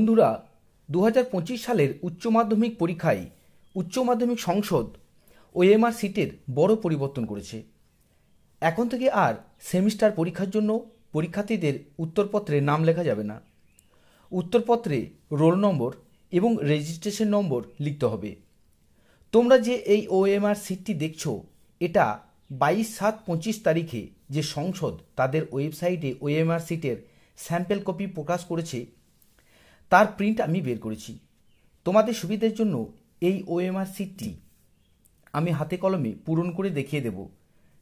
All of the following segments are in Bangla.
বন্ধুরা, 2025 সালের উচ্চ মাধ্যমিক পরীক্ষায় উচ্চ মাধ্যমিক সংসদ ওএমআর সিটের বড় পরিবর্তন করেছে। এখন থেকে আর সেমিস্টার পরীক্ষার জন্য পরীক্ষার্থীদের উত্তরপত্রে নাম লেখা যাবে না। উত্তরপত্রে রোল নম্বর এবং রেজিস্ট্রেশন নম্বর লিখতে হবে। তোমরা যে এই ওএমআর সিটটি দেখছো, এটা 22/7/25 তারিখে যে সংসদ তাদের ওয়েবসাইটে ওএমআর সিটের স্যাম্পল কপি প্রকাশ করেছে, তার প্রিন্ট আমি বের করেছি। তোমাদের সুবিধার জন্য এই ওএমআর সিটটি আমি হাতে কলমে পূরণ করে দেখিয়ে দেব,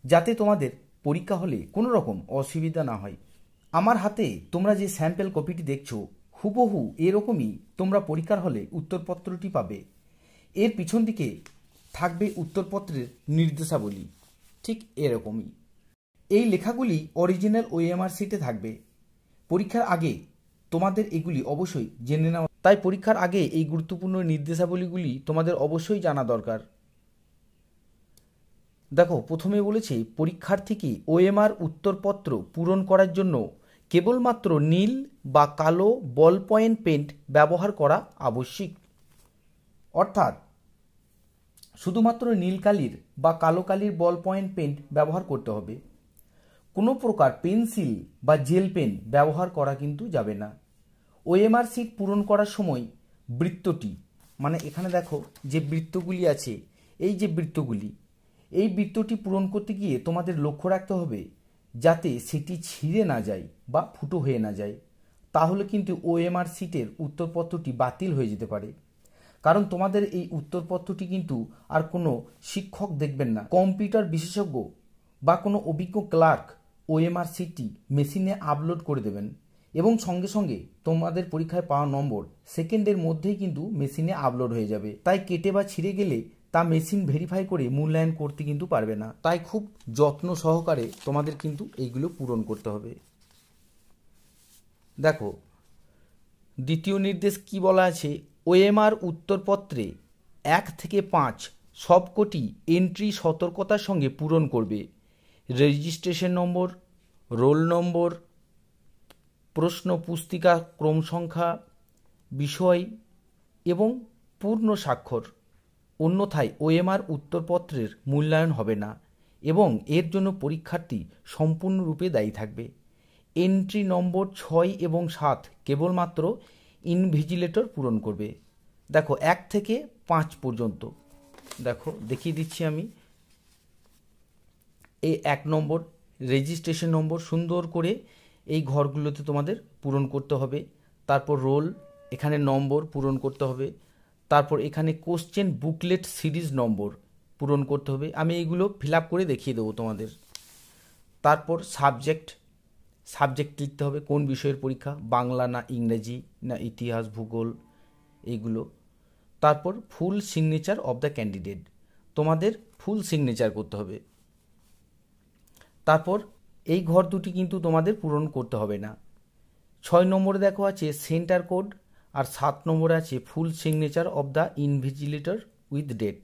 যাতে তোমাদের পরীক্ষা হলে কোনো রকম অসুবিধা না হয়। আমার হাতে তোমরা যে স্যাম্পল কপিটি দেখছো, হুবহু এরকমই তোমরা পরীক্ষার হলে উত্তরপত্রটি পাবে। এর পিছন দিকে থাকবে উত্তরপত্রের নির্দেশাবলী, ঠিক এরকমই। এই লেখাগুলি অরিজিনাল ওএমআর সিটে থাকবে। পরীক্ষার আগে তোমাদের এগুলি অবশ্যই জেনে নেওয়া, তাই পরীক্ষার আগে এই গুরুত্বপূর্ণ নির্দেশাবলীগুলি তোমাদের অবশ্যই জানা দরকার। দেখো, প্রথমে বলেছে পরীক্ষার্থীকে ওএমআর উত্তরপত্র পূরণ করার জন্য কেবলমাত্র নীল বা কালো বল পয়েন্ট পেন ব্যবহার করা আবশ্যিক। অর্থাৎ শুধুমাত্র নীল কালির বা কালো কালির বল পয়েন্ট পেন ব্যবহার করতে হবে। কোনো প্রকার পেন্সিল বা জেল পেন ব্যবহার করা কিন্তু যাবে না। ওএমআর সিট পূরণ করার সময় বৃত্তটি, মানে এখানে দেখো যে বৃত্তগুলি আছে, এই যে বৃত্তগুলি, এই বৃত্তটি পূরণ করতে গিয়ে তোমাদের লক্ষ্য রাখতে হবে যাতে সেটি ছিঁড়ে না যায় বা ফুটো হয়ে না যায়। তাহলে কিন্তু ওএমআর সিটের উত্তরপত্রটি বাতিল হয়ে যেতে পারে। কারণ তোমাদের এই উত্তরপত্রটি কিন্তু আর কোনো শিক্ষক দেখবেন না, কম্পিউটার বিশেষজ্ঞ বা কোনো অভিজ্ঞ ক্লার্ক ওএমআর সিটটি মেশিনে আপলোড করে দেবেন এবং সঙ্গে সঙ্গে তোমাদের পরীক্ষায় পাওয়া নম্বর সেকেন্ডের মধ্যেই কিন্তু মেশিনে আপলোড হয়ে যাবে। তাই কেটে বা ছিঁড়ে গেলে তা মেশিন ভেরিফাই করে মূল্যায়ন করতে কিন্তু পারবে না। তাই খুব যত্ন সহকারে তোমাদের কিন্তু এইগুলো পূরণ করতে হবে। দেখো, দ্বিতীয় নির্দেশ কি বলা আছে, ওএমআর উত্তরপত্রে 1 থেকে 5 সবকটি এন্ট্রি সতর্কতার সঙ্গে পূরণ করবে। রেজিস্ট্রেশন নম্বর, রোল নম্বর, প্রশ্ন পুস্তিকা ক্রম সংখ্যা, বিষয় এবং পূর্ণ স্বাক্ষর। অন্যথায় ওএমআর উত্তরপত্রের মূল্যায়ন হবে না এবং এর জন্য পরীক্ষার্থী সম্পূর্ণরূপে দায়ী থাকবে। এন্ট্রি নম্বর 6 এবং 7 কেবলমাত্র ইনভিজিলেটর পূরণ করবে। দেখো, 1 থেকে 5 পর্যন্ত দেখো দেখিয়ে দিচ্ছি আমি। এই 1 নম্বর রেজিস্ট্রেশন নম্বর সুন্দর করে এই ঘরগুলোতে তোমাদের পূরণ করতে হবে। তারপর রোল, এখানে নম্বর পূরণ করতে হবে। তারপর এখানে কোশ্চেন বুকলেট সিরিজ নম্বর পূরণ করতে হবে। আমি এইগুলো ফিল আপ করে দেখিয়ে দেবো তোমাদের। তারপর সাবজেক্ট লিখতে হবে, কোন বিষয়ের পরীক্ষা, বাংলা না ইংরেজি না ইতিহাস ভূগোল, এইগুলো। তারপর ফুল সিগনেচার অফ দ্য ক্যান্ডিডেট, তোমাদের ফুল সিগনেচার করতে হবে। তারপর এই ঘর দুটি কিন্তু তোমাদের পূরণ করতে হবে না। 6 নম্বরে দেখো আছে সেন্টার কোড, আর 7 নম্বরে আছে full signature of the invigilator with date.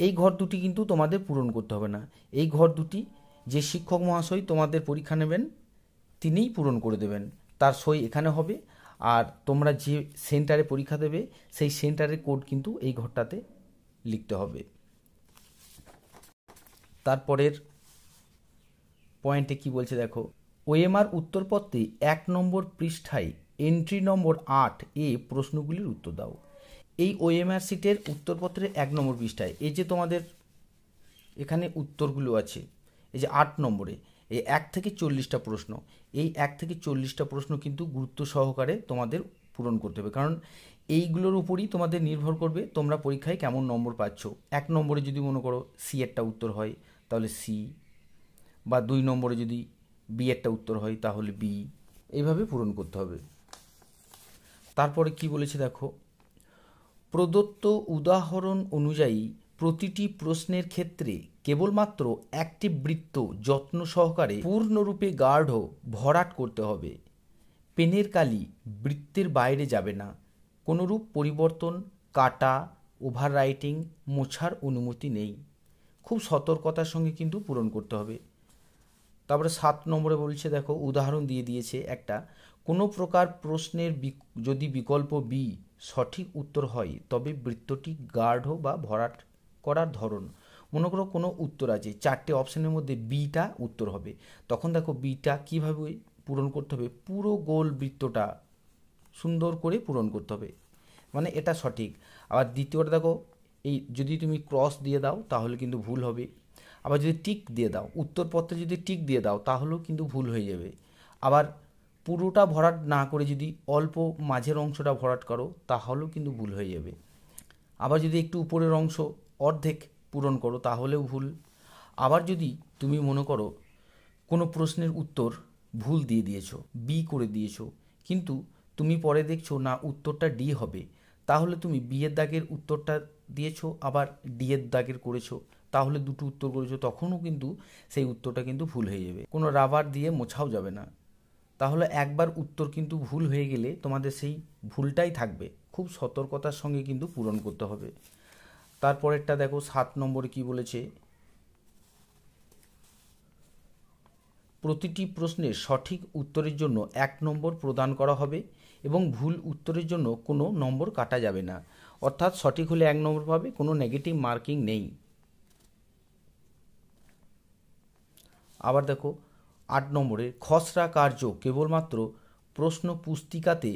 এই ঘর দুটি কিন্তু তোমাদের পূরণ করতে হবে না। এই ঘর দুটি যে শিক্ষক মহাশয় তোমাদের পরীক্ষা নেবেন তিনিই পূরণ করে দেবেন, তার সই এখানে হবে। আর তোমরা যে সেন্টারে পরীক্ষা দেবে সেই সেন্টারের কোড কিন্তু এই ঘরটাতে লিখতে হবে। তারপরের পয়েন্টে কি বলছে দেখো, ওএমআর উত্তরপত্রে 1 নম্বর পৃষ্ঠায় এন্ট্রি নম্বর 8 এ প্রশ্নগুলির উত্তর দাও। এই ওএমআর সিটের উত্তরপত্রের 1 নম্বর পৃষ্ঠায় এই যে তোমাদের এখানে উত্তরগুলো আছে, এই যে 8 নম্বরে এই 1 থেকে 40টা প্রশ্ন, এই 1 থেকে 40টা প্রশ্ন কিন্তু গুরুত্ব সহকারে তোমাদের পূরণ করতে হবে। কারণ এইগুলোর উপরই তোমাদের নির্ভর করবে তোমরা পরীক্ষায় কেমন নম্বর পাচ্ছ। 1 নম্বরে যদি মনে করো সি এরটা উত্তর হয় তাহলে সি, বা 2 নম্বরে যদি বি এরটা উত্তর হয় তাহলে বি, এইভাবে পূরণ করতে হবে। তারপরে কি বলেছে দেখো, প্রদত্ত উদাহরণ অনুযায়ী প্রতিটি প্রশ্নের ক্ষেত্রে কেবলমাত্র একটি বৃত্ত যত্ন সহকারে পূর্ণরূপে গাঢ় ভরাট করতে হবে। পেনের কালি বৃত্তের বাইরে যাবে না। কোনোরূপ পরিবর্তন, কাটা, ওভার রাইটিং, মোছার অনুমতি নেই। খুব সতর্কতার সঙ্গে কিন্তু পূরণ করতে হবে। তারপরে 7 নম্বরে বলছে দেখো, উদাহরণ দিয়ে দিয়েছে একটা, কোনো প্রকার প্রশ্নের যদি বিকল্প বি সঠিক উত্তর হয় তবে বৃত্তটি গাঢ় বা ভরাট করার ধরন, মনে করো কোনো উত্তর আছে, 4টে অপশানের মধ্যে বিটা উত্তর হবে, তখন দেখো বিটা কীভাবে পূরণ করতে হবে, পুরো গোল বৃত্তটা সুন্দর করে পূরণ করতে হবে, মানে এটা সঠিক। আবার দ্বিতীয়টা দেখো, এই যদি তুমি ক্রস দিয়ে দাও তাহলে কিন্তু ভুল হবে, আবার যদি টিক দিয়ে দাও, উত্তরপত্রে যদি টিক দিয়ে দাও তাহলেও কিন্তু ভুল হয়ে যাবে। আবার পুরোটা ভরাট না করে যদি অল্প মাঝের অংশটা ভরাট করো তাহলেও কিন্তু ভুল হয়ে যাবে। আবার যদি একটু উপরের অংশ অর্ধেক পূরণ করো তাহলেও ভুল। আবার যদি তুমি মনে করো কোনো প্রশ্নের উত্তর ভুল দিয়ে দিয়েছো, বি করে দিয়েছো, কিন্তু তুমি পরে দেখছো না উত্তরটা ডি হবে, তাহলে তুমি বি এর দাগের উত্তরটা দিয়েছো আবার ডি এর দাগের করেছো, তাহলে দুটো উত্তর করেছো, তখনও কিন্তু সেই উত্তরটা কিন্তু ভুল হয়ে যাবে। কোনো রাবার দিয়ে মোছাও যাবে না, তাহলে একবার উত্তর কিন্তু ভুল হয়ে গেলে তোমাদের সেই ভুলটাই থাকবে, খুব সতর্কতার সঙ্গে কিন্তু পূরণ করতে হবে। তারপরেরটা দেখো 7 নম্বরে কি বলেছে, প্রতিটি প্রশ্নের সঠিক উত্তরের জন্য 1 নম্বর প্রদান করা হবে এবং ভুল উত্তরের জন্য কোনো নম্বর কাটা যাবে না, অর্থাৎ সঠিক হলে 1 নম্বর পাবে, কোনো নেগেটিভ মার্কিং নেই। আবার দেখো 8 নম্বরে খসড়া কার্য কেবলমাত্র প্রশ্ন পুস্তিকাতে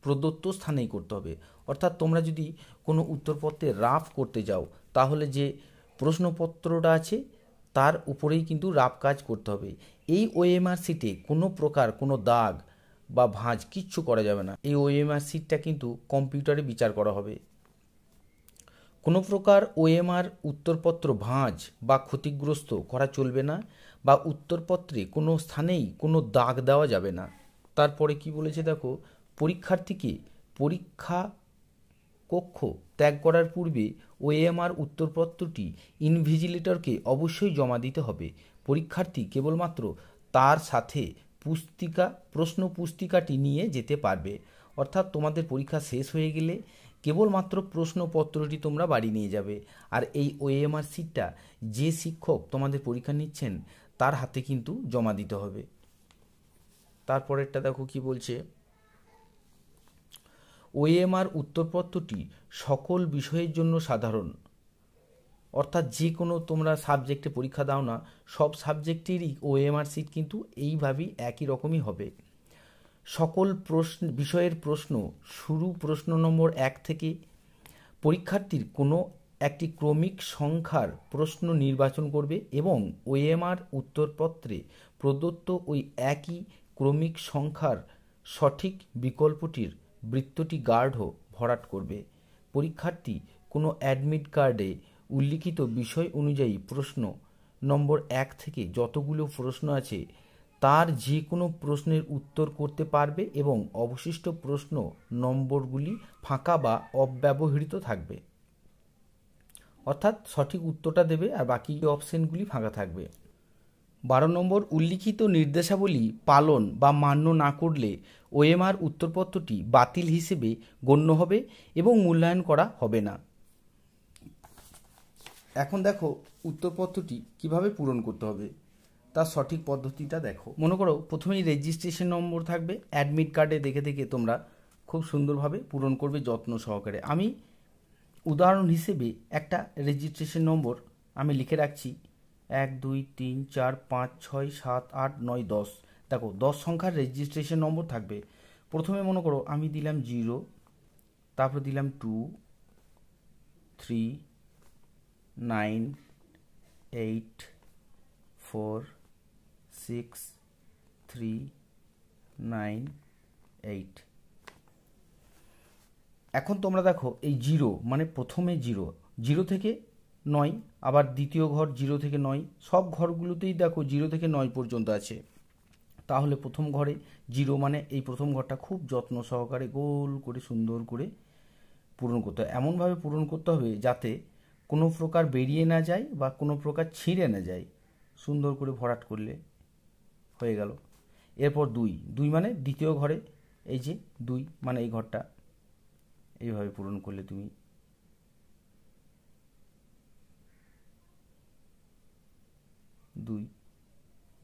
প্রদত্ত স্থানেই করতে হবে, অর্থাৎ তোমরা যদি কোনো উত্তরপত্রে রাফ করতে যাও তাহলে যে প্রশ্নপত্রটা আছে তার উপরেই কিন্তু রাফ কাজ করতে হবে। এই ওএমআর শিটে কোনো প্রকার কোনো দাগ বা ভাঁজ কিচ্ছু করা যাবে না, এই ওএমআর শিটটা কিন্তু কম্পিউটারে বিচার করা হবে। কোনো প্রকার ওএমআর উত্তরপত্র ভাঁজ বা ক্ষতিগ্রস্ত করা চলবে না, বা উত্তরপত্রে কোনো স্থানেই কোনো দাগ দেওয়া যাবে না। তারপরে কি বলেছে দেখো, পরীক্ষার্থীকে পরীক্ষা কক্ষ ত্যাগ করার পূর্বে ওএমআর উত্তরপত্রটি ইনভিজিলেটরকে অবশ্যই জমা দিতে হবে। পরীক্ষার্থী কেবলমাত্র তার সাথে প্রশ্ন পুস্তিকাটি নিয়ে যেতে পারবে, অর্থাৎ তোমাদের পরীক্ষা শেষ হয়ে গেলে কেবলমাত্র প্রশ্নপত্রটি তোমরা বাড়ি নিয়ে যাবে, আর এই ওএমআর শিটটা যে শিক্ষক তোমাদের পরীক্ষা নিচ্ছেন তার হাতে কিন্তু জমা দিতে হবে। তারপরেরটা দেখো কি বলছে, ওএমআর উত্তরপত্রটি সকল বিষয়ের জন্য সাধারণ, অর্থাৎ যে কোনো তোমরা সাবজেক্টে পরীক্ষা দাও না, সব সাবজেক্টেরই ওএমআর শিট কিন্তু এইভাবেই একই রকমই হবে। সকল বিষয়ের প্রশ্ন শুরু প্রশ্ন নম্বর 1 থেকে পরীক্ষার্থীর কোনো একটি ক্রমিক সংখ্যার প্রশ্ন নির্বাচন করবে এবং ওএমআর উত্তরপত্রে প্রদত্ত ওই একই ক্রমিক সংখ্যার সঠিক বিকল্পটির বৃত্তটি গাঢ় ভরাট করবে। পরীক্ষার্থী কোনো অ্যাডমিট কার্ডে উল্লিখিত বিষয় অনুযায়ী প্রশ্ন নম্বর 1 থেকে যতগুলো প্রশ্ন আছে তার যে কোনো প্রশ্নের উত্তর করতে পারবে এবং অবশিষ্ট প্রশ্ন নম্বরগুলি ফাঁকা বা অব্যবহৃত থাকবে, অর্থাৎ সঠিক উত্তরটা দেবে আর বাকি অপশনগুলি ফাঁকা থাকবে। 12 নম্বর, উল্লিখিত নির্দেশাবলী পালন বা মান্য না করলে ওএমআর উত্তরপত্রটি বাতিল হিসেবে গণ্য হবে এবং মূল্যায়ন করা হবে না। এখন দেখো উত্তরপত্রটি কিভাবে পূরণ করতে হবে তার সঠিক পদ্ধতিটা দেখো। মনে করো প্রথমেই রেজিস্ট্রেশন নম্বর থাকবে, অ্যাডমিট কার্ডে দেখে দেখে তোমরা খুব সুন্দরভাবে পূরণ করবে যত্ন সহকারে। আমি উদাহরণ হিসেবে একটা রেজিস্ট্রেশন নম্বর আমি লিখে রাখছি, 1 2 3 4 5 6 7 8 9 10। দেখো 10 সংখ্যার রেজিস্ট্রেশন নম্বর থাকবে। প্রথমে মনে করো আমি দিলাম 0, তারপর দিলাম 2 3 9 8 4 6 3 9 8। এখন তোমরা দেখো এই 0 মানে প্রথমে 0 থেকে 9, আবার দ্বিতীয় ঘর 0 থেকে 9, সব ঘরগুলোতেই দেখো 0 থেকে 9 পর্যন্ত আছে। তাহলে প্রথম ঘরে 0 মানে এই প্রথম ঘরটা খুব যত্ন সহকারে গোল করে সুন্দর করে পূরণ করতে হবে, এমনভাবে পূরণ করতে হবে যাতে কোনো প্রকার বেরিয়ে না যায় বা কোনো প্রকার ছিঁড়ে না যায়, সুন্দর করে ভরাট করলে হয়ে গেল। এরপর 2 মানে দ্বিতীয় ঘরে এই যে 2 মানে এই ঘরটা এইভাবে পূরণ করলে তুমি 2,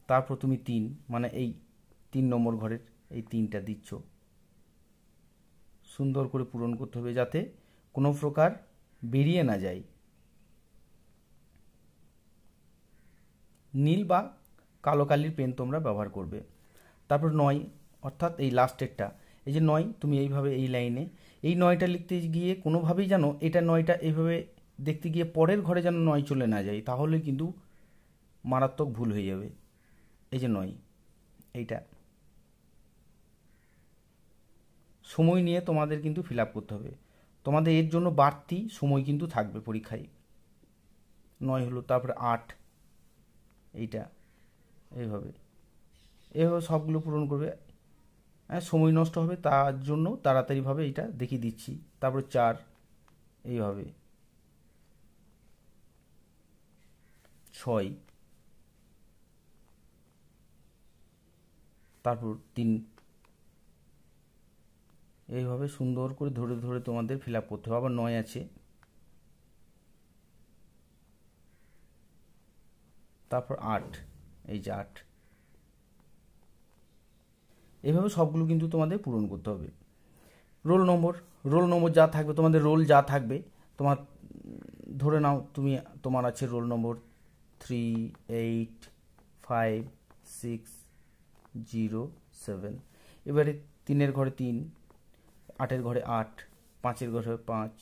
তারপর তুমি 3 মানে এই 3 নম্বর ঘরের এই 3টা দিচ্ছ, সুন্দর করে পূরণ করতে হবে যাতে কোনো প্রকার বেরিয়ে না যায়। নীল বা কালো কালির পেন তোমরা ব্যবহার করবে। তারপর 9 অর্থাৎ এই লাস্টেরটা, এই যে 9 তুমি এইভাবে এই লাইনে এই 9টা লিখতে গিয়ে কোনোভাবেই যেন এটা 9টা এইভাবে দেখতে গিয়ে পরের ঘরে যেন 9 চলে না যায়, তাহলে কিন্তু মারাত্মক ভুল হয়ে যাবে। এই যে 9 এইটা সময় নিয়ে তোমাদের কিন্তু ফিল আপ করতে হবে, তোমাদের এর জন্য বাড়তি সময় কিন্তু থাকবে পরীক্ষায়। 9 হলো, তারপরে 8 এইটা এইভাবে সবগুলো পূরণ করবে। হ্যাঁ, সময় নষ্ট হবে তার জন্য তাড়াতাড়িভাবে এইটা দেখিয়ে দিচ্ছি। তারপরে 4 এইভাবে, 6 তারপর 3 এইভাবে সুন্দর করে ধরে ধরে তোমাদের ফিল আপ করতে হবে। আবার 9 আছে, তারপর 8 এই যে 8 এইভাবে সবগুলো কিন্তু তোমাদের পূরণ করতে হবে। রোল নম্বর যা থাকবে, তোমাদের রোল যা থাকবে, তোমার ধরে নাও তুমি তোমার আছে রোল নম্বর 3, 8, 5, 6, 0, 7। এবারে 3-এর ঘরে 3, 8-এর ঘরে 8, 5-এর ঘরে 5,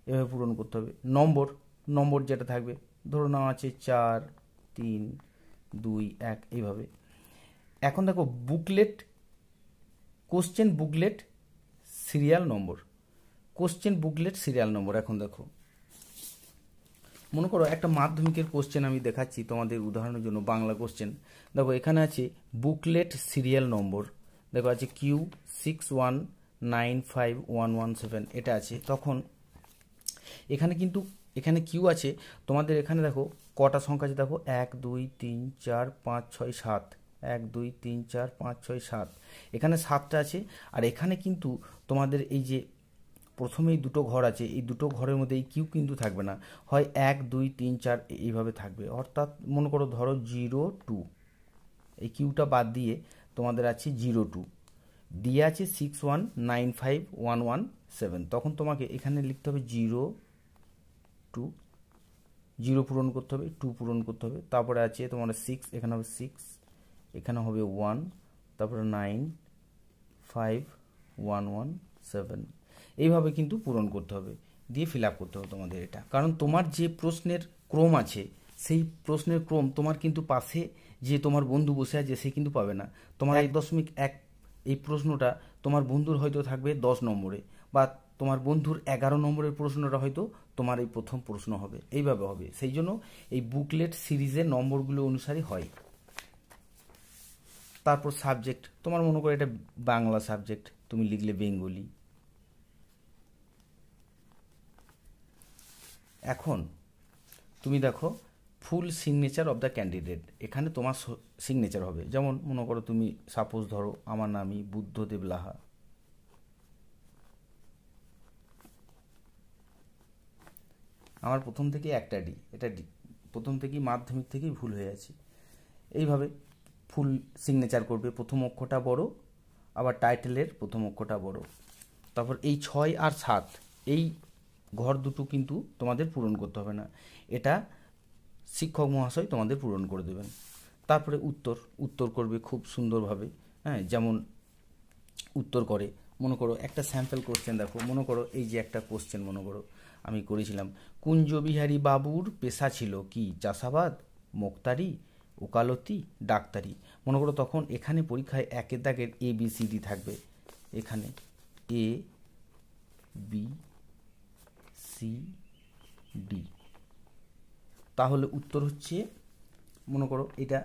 এভাবে পূরণ করতে হবে। নম্বর যেটা থাকবে ধরে নাও আছে 4, 3, 2, 1 এইভাবে। এখন দেখো কোশ্চেন বুকলেট সিরিয়াল নম্বর। এখন দেখো, মনে করো একটা মাধ্যমিকের কোশ্চেন আমি দেখাচ্ছি তোমাদের উদাহরণের জন্য, বাংলা কোশ্চেন। দেখো এখানে আছে বুকলেট সিরিয়াল নম্বর, দেখো আছে Q61951117 এটা আছে। তখন এখানে কিউ আছে, তোমাদের এখানে দেখো কটা সংখ্যা আছে, দেখো 1 2 3 4 5 6 7, 1 2 3 4 5 6 7, এখানে 7টা আছে। আর এখানে কিন্তু তোমাদের এই যে প্রথমেই দুটো ঘর আছে, এই দুটো ঘরের মধ্যে এই কিউ কিন্তু থাকবে না, হয় 1 2 3 4 এইভাবে থাকবে। অর্থাৎ মনে করো ধরো 0 2, এই কিউটা বাদ দিয়ে তোমাদের আছে 0 2, দিয়ে আছে 61951117। তখন তোমাকে এখানে লিখতে হবে 0 2, 0 পূরণ করতে হবে, 2 পূরণ করতে হবে। তারপরে আছে তোমার 6, এখানে হবে 6, এখানে হবে 1, তারপরে 9 5 1 1 7। এইভাবে কিন্তু পূরণ করতে হবে, দিয়ে ফিল আপ করতে হবে তোমাদের এটা। কারণ তোমার যে প্রশ্নের ক্রম আছে, সেই প্রশ্নের ক্রম তোমার কিন্তু পাশে যে তোমার বন্ধু বসে আছে সে কিন্তু পাবে না। তোমার 1.1 এই প্রশ্নটা তোমার বন্ধুর হয়তো থাকবে 10 নম্বরে, বা তোমার বন্ধুর 11 নম্বরের প্রশ্নটা হয়তো তোমার এই প্রথম প্রশ্ন হবে, এইভাবে হবে। সেই জন্য এই বুকলেট সিরিজের নম্বরগুলো অনুসারে হয়। তারপর সাবজেক্ট, তোমার মনে করো এটা বাংলা সাবজেক্ট, তুমি লিখলে বেঙ্গলি। এখন তুমি দেখো ফুল সিগনেচার অফ দ্য ক্যান্ডিডেট, এখানে তোমার সিগনেচার হবে। যেমন মনে করো তুমি সাপোজ ধরো আমার নামই বুদ্ধদেব লাহা, আমার প্রথম থেকে একটা ডি, এটা ডি, প্রথম থেকেই মাধ্যমিক থেকেই ভুল হয়ে আছে। এইভাবে ফুল সিগনেচার করবে, প্রথম অক্ষরটা বড়, আবার টাইটেলের প্রথম অক্ষরটা বড়। তারপর এই 6 আর 7 এই ঘর দুটো কিন্তু তোমাদের পূরণ করতে হবে না, এটা শিক্ষক মহাশয় তোমাদের পূরণ করে দেবেন। তারপরে উত্তর করবে খুব সুন্দরভাবে। হ্যাঁ, যেমন উত্তর করে, মনে করো একটা স্যাম্পল কোশ্চেন দেখো, মনে করো এই যে একটা কোশ্চেন মনে করো আমি করেছিলাম, কুঞ্জবিহারী বাবুর পেশা ছিল কি? চাষাবাদ, মোক্তারি, ওকালতি, ডাক্তারি। মনে করো তখন এখানে পরীক্ষায় একের দাগের ABCD থাকবে, এখানে ABCD, তাহলে উত্তর হচ্ছে মনে করো এটা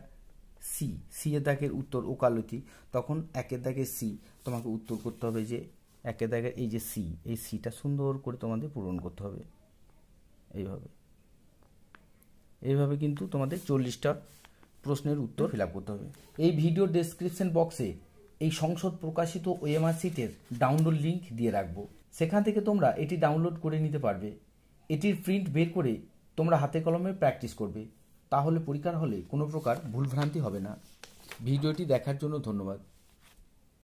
সি এর দাগের উত্তর ওকালতি। তখন একের দাগের সি তোমাকে উত্তর করতে হবে যে একের দাগের এই যে সি, এই সিটা সুন্দর করে তোমাদের পূরণ করতে হবে। এইভাবে কিন্তু তোমাদের 40টা প্রশ্নের উত্তর ফিল আপ করতে হবে। এই ভিডিও ডেসক্রিপশন বক্সে এই সংসদ প্রকাশিত OMR শিটের ডাউনলোড লিঙ্ক দিয়ে রাখবো, সেখান থেকে তোমরা এটি ডাউনলোড করে নিতে পারবে। এটির প্রিন্ট বের করে তোমরা হাতে কলমে প্র্যাকটিস করবে, তাহলে পরীক্ষার হলে কোনো প্রকার ভুলভ্রান্তি হবে না। ভিডিওটি দেখার জন্য ধন্যবাদ।